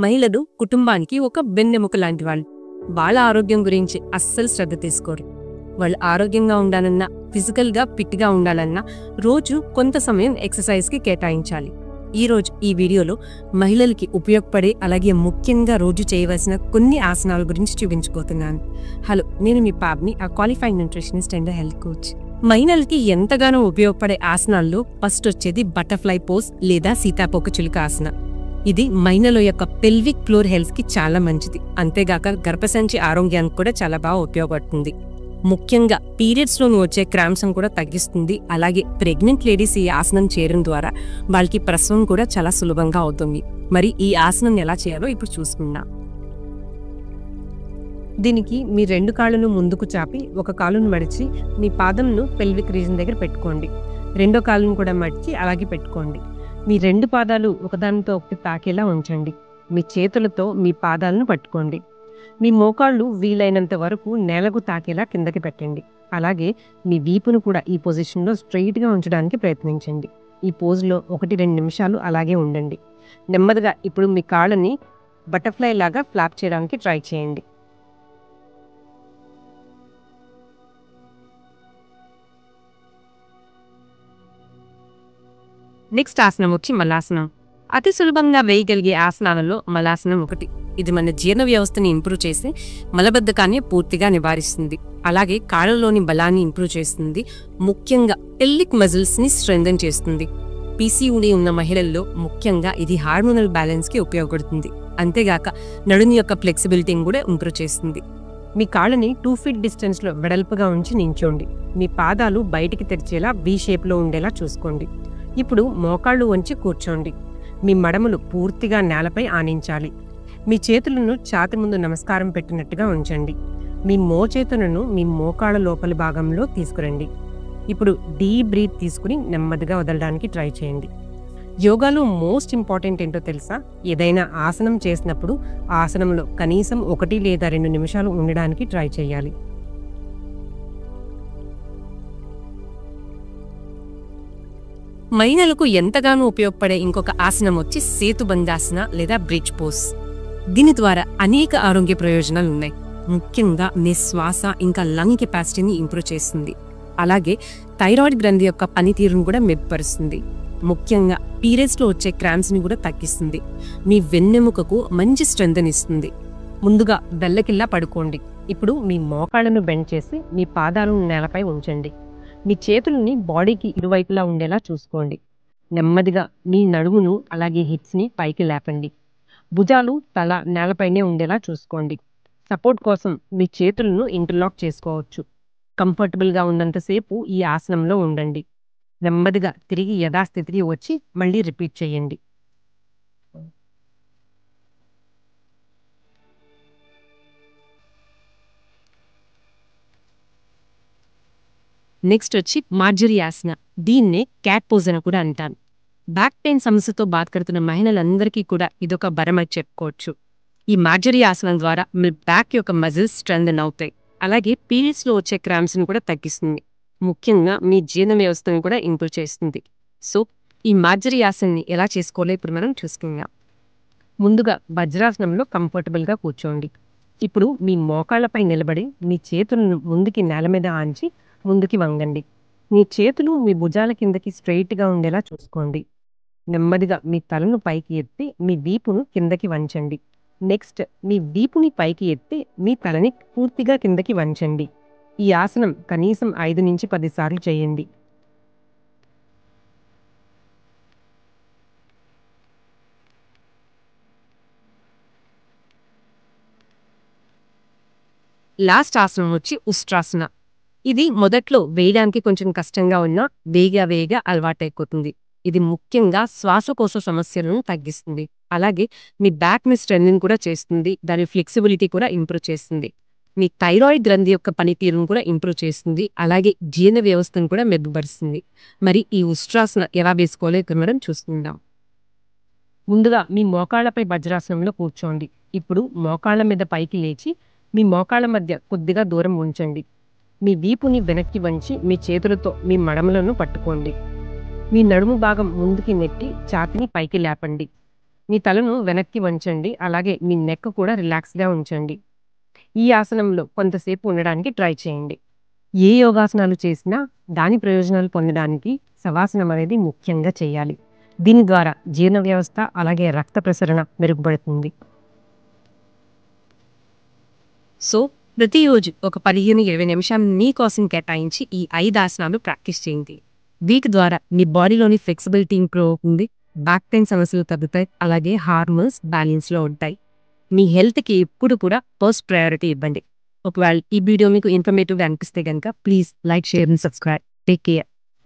మహిళలు కుటుంబానికి ఒక వెన్నెముక లాంటి వాళ్ళు. వాళ్ళ ఆరోగ్యం గురించి అస్సలు శ్రద్ధ తీసుకోరు. వాళ్ళు ఆరోగ్యంగా ఉండాలన్నా, ఫిజికల్గా ఫిట్గా ఉండాలన్నా రోజు కొంత సమయం ఎక్సర్సైజ్కి కేటాయించాలి. ఈరోజు ఈ వీడియోలో మహిళలకి ఉపయోగపడే, అలాగే ముఖ్యంగా రోజు చేయవలసిన కొన్ని ఆసనాల గురించి చూపించబోతున్నాను. హలో, నేను మీ పాబ్ని, ఆ qualified nutritionist and health coach. మహిళలకి ఎంతగానో ఉపయోగపడే ఆసనాల్లో ఫస్ట్ వచ్చేది బటర్ఫ్లై పోజ్ లేదా సీతాకోక చిలుక ఆసన. ఇది మహిళల యొక్క పెల్విక్ ఫ్లోర్ హెల్త్ కి చాలా మంచిది. అంతేగాక గర్భసంచి ఆరోగ్యానికి కూడా చాలా బాగా ఉపయోగపడుతుంది. ముఖ్యంగా పీరియడ్స్ లో వచ్చే క్రాంప్స్ కూడా తగ్గిస్తుంది. అలాగే ప్రెగ్నెంట్ లేడీస్ ఈ ఆసనం చేయడం ద్వారా వాళ్ళకి ప్రసవం కూడా చాలా సులభంగా అవుతుంది. మరి ఈ ఆసనం ఎలా చేయాలో ఇప్పుడు చూసుకుందాం. దీనికి మీ రెండు కాళ్ళను ముందుకు చాపి ఒక కాలును మడిచి మీ పాదంను పెల్విక్ రీజన్ దగ్గర పెట్టుకోండి. రెండో కాలును కూడా మడిచి అలాగే పెట్టుకోండి. మీ రెండు పాదాలు ఒకదానితో ఒకటి తాకేలా ఉంచండి. మీ చేతులతో మీ పాదాలను పట్టుకోండి. మీ మోకాళ్ళు వీలైనంత వరకు నేలకు తాకేలా కిందకి పెట్టండి. అలాగే మీ వీపును కూడా ఈ పొజిషన్లో స్ట్రైట్గా ఉంచడానికి ప్రయత్నించండి. ఈ పోజ్లో 1-2 నిమిషాలు అలాగే ఉండండి. నెమ్మదిగా ఇప్పుడు మీ కాళ్ళని బటర్ఫ్లై లాగా ఫ్లాప్ చేయడానికి ట్రై చేయండి. నెక్స్ట్ ఆసనం వచ్చి మలాసనం. అతి సులభంగా వేయగలిగే ఆసనాలలో మలాసనం ఒకటి. ఇది మన జీర్ణ వ్యవస్థని ఇంప్రూవ్ చేసి మలబద్ధకాన్ని పూర్తిగా నివారిస్తుంది. అలాగే కాళ్ళలోని బలాన్ని ఇంప్రూవ్ చేస్తుంది. ముఖ్యంగా పెల్విక్ మజిల్స్ ని స్ట్రెంథెన్ చేస్తుంది. పీసీఓడి ఉన్న మహిళల్లో ముఖ్యంగా ఇది హార్మోనల్ బ్యాలెన్స్ కి ఉపయోగపడుతుంది. అంతేగాక నడుము యొక్క ఫ్లెక్సిబిలిటీని కూడా ఇంప్రూవ్ చేస్తుంది. మీ కాళ్ళని 2 ఫీట్ డిస్టెన్స్ లో వెడల్పుగా ఉంచి నించోండి. మీ పాదాలు బయటికి తెరిచేలా V షేప్ లో ఉండేలా చూసుకోండి. ఇప్పుడు మోకాళ్ళు వంచి కూర్చోండి. మీ మడమలు పూర్తిగా నేలపై ఆనించాలి. మీ చేతులను ఛాతి ముందు నమస్కారం పెట్టినట్టుగా ఉంచండి. మీ మోచేతులను మీ మోకాళ్ళ లోపలి భాగంలో తీసుకురండి. ఇప్పుడు డీప్ బ్రీత్ తీసుకుని నెమ్మదిగా వదలడానికి ట్రై చేయండి. యోగాలో మోస్ట్ ఇంపార్టెంట్ ఏంటో తెలుసా? ఏదైనా ఆసనం చేసినప్పుడు ఆసనంలో కనీసం 1 లేదా 2 నిమిషాలు ఉండడానికి ట్రై చేయాలి. మహిళలకు ఎంతగానో ఉపయోగపడే ఇంకొక ఆసనం వచ్చి సేతుబంధాసన లేదా బ్రిడ్జ్ పోజ్. దీని ద్వారా అనేక ఆరోగ్య ప్రయోజనాలు ఉన్నాయి. ముఖ్యంగా మీ శ్వాస ఇంకా లంగ్ కెపాసిటీని ఇంప్రూవ్ చేస్తుంది. అలాగే థైరాయిడ్ గ్రంథి యొక్క పనితీరును కూడా మెరుగుపరుస్తుంది. ముఖ్యంగా పీరియడ్స్ లో వచ్చే క్రాంప్స్ ని కూడా తగ్గిస్తుంది. మీ వెన్నెముకకు మంచి స్ట్రెంగ్త్ ఇస్తుంది. ముందుగా బెల్లకిల్లా పడుకోండి. ఇప్పుడు మీ మోకాళ్ళను బెండ్ చేసి మీ పాదాలను నేలపై ఉంచండి. మీ చేతులని బాడీకి ఇరువైపులా ఉండేలా చూసుకోండి. నెమ్మదిగా మీ నడుమును అలాగే హిప్స్ని పైకి లేపండి. భుజాలు, తల నేలపైనే ఉండేలా చూసుకోండి. సపోర్ట్ కోసం మీ చేతులను ఇంటర్లాక్ చేసుకోవచ్చు. కంఫర్టబుల్గా ఉన్నంతసేపు ఈ ఆసనంలో ఉండండి. నెమ్మదిగా తిరిగి యథాస్థితికి వచ్చి మళ్ళీ రిపీట్ చేయండి. నెక్స్ట్ వచ్చి మార్జరీ ఆసన. దీన్నే క్యాట్ పోజ్ అని కూడా అంటారు. బ్యాక్ పెయిన్ సమస్యతో బాధపడుతున్న మహిళలందరికీ కూడా ఇదొక బరమని చెప్పుకోవచ్చు. ఈ మార్జరీ ఆసనం ద్వారా మీ బ్యాక్ యొక్క మజిల్స్ స్ట్రెంథెన్ అవుతాయి. అలాగే పీరియడ్స్ లో వచ్చే క్రాంప్స్ ని కూడా తగ్గిస్తుంది. ముఖ్యంగా మీ జీర్ణ వ్యవస్థను కూడా ఇంప్రూవ్ చేస్తుంది. సో ఈ మార్జరీ ఆసనాన్ని ఎలా చేసుకోవాలో ఇప్పుడు మనం చూసుకుందాం. ముందుగా వజ్రాసనంలో కంఫర్టబుల్గా కూర్చోండి. ఇప్పుడు మీ మోకాళ్ళపై నిలబడి మీ చేతులను ముందుకి నేల మీద ఆంచి ముందుకి వంగండి. మీ చేతులు మీ భుజాల కిందకి స్ట్రైట్గా ఉండేలా చూసుకోండి. నెమ్మదిగా మీ తలను పైకి ఎత్తి మీ వీపును కిందకి వంచండి. నెక్స్ట్ మీ వీపుని పైకి ఎత్తి మీ తలని పూర్తిగా కిందకి వంచండి. ఈ ఆసనం కనీసం 5 నుంచి 10 సార్లు చేయండి. లాస్ట్ ఆసనం వచ్చి ఉస్ట్రాసన. ఇది మొదట్లో వేయడానికి కొంచెం కష్టంగా ఉన్నా వేగా అలవాటైపోతుంది. ఇది ముఖ్యంగా శ్వాసకోశ సమస్యలను తగ్గిస్తుంది. అలాగే మీ బ్యాక్ ని స్ట్రెంథెన్ కూడా చేస్తుంది. దాని ఫ్లెక్సిబిలిటీ కూడా ఇంప్రూవ్ చేస్తుంది. మీ థైరాయిడ్ గ్రంథి యొక్క పనితీరును కూడా ఇంప్రూవ్ చేస్తుంది. అలాగే జీర్ణ వ్యవస్థను కూడా మెరుగుపరుస్తుంది. మరి ఈ ఉస్ట్రాసన ఎలా వేసుకోవాలో ఇక్కడ మనం చూసుకుందాం. ముందుగా మీ మోకాళ్ళపై వజ్రాసనంలో కూర్చోండి. ఇప్పుడు మోకాళ్ళ మీద పైకి లేచి మీ మోకాళ్ళ మధ్య కొద్దిగా దూరం ఉంచండి. మీ వీపుని వెనక్కి వంచి మీ చేతులతో మీ మడమలను పట్టుకోండి. మీ నడుము భాగం ముందుకి నెట్టి ఛాతీని పైకి లేపండి. మీ తలను వెనక్కి వంచండి. అలాగే మీ నెక్ కూడా రిలాక్స్‌గా ఉంచండి. ఈ ఆసనంలో కొంతసేపు ఉండడానికి ట్రై చేయండి. ఏ యోగాసనాలు చేసినా దాని ప్రయోజనాలు పొందడానికి శవాసనం అనేది ముఖ్యంగా చేయాలి. దీని ద్వారా జీర్ణ వ్యవస్థ అలాగే రక్త ప్రసరణ మెరుగుపడుతుంది. సో, ప్రతిరోజు ఒక 15-20 నిమిషాలు మీకోసం కేటాయించి ఈ 5 ఆసనాలు ప్రాక్టీస్ చేయండి. వీటి ద్వారా మీ బాడీలోని ఫ్లెక్సిబిలిటీ ఇంప్రూవ్ అవుతుంది. బ్యాక్ పెయిన్ సమస్యలు తగ్గుతాయి. అలాగే హార్మోన్స్ బ్యాలెన్స్‌లో ఉంటాయి. మీ హెల్త్‌కి ఎప్పుడు కూడా ఫస్ట్ ప్రయారిటీ ఇవ్వండి. ఒకవేళ ఈ వీడియో మీకు ఇన్ఫర్మేటివ్‌గా అనిపిస్తే గనుక please like, share and subscribe. Take care.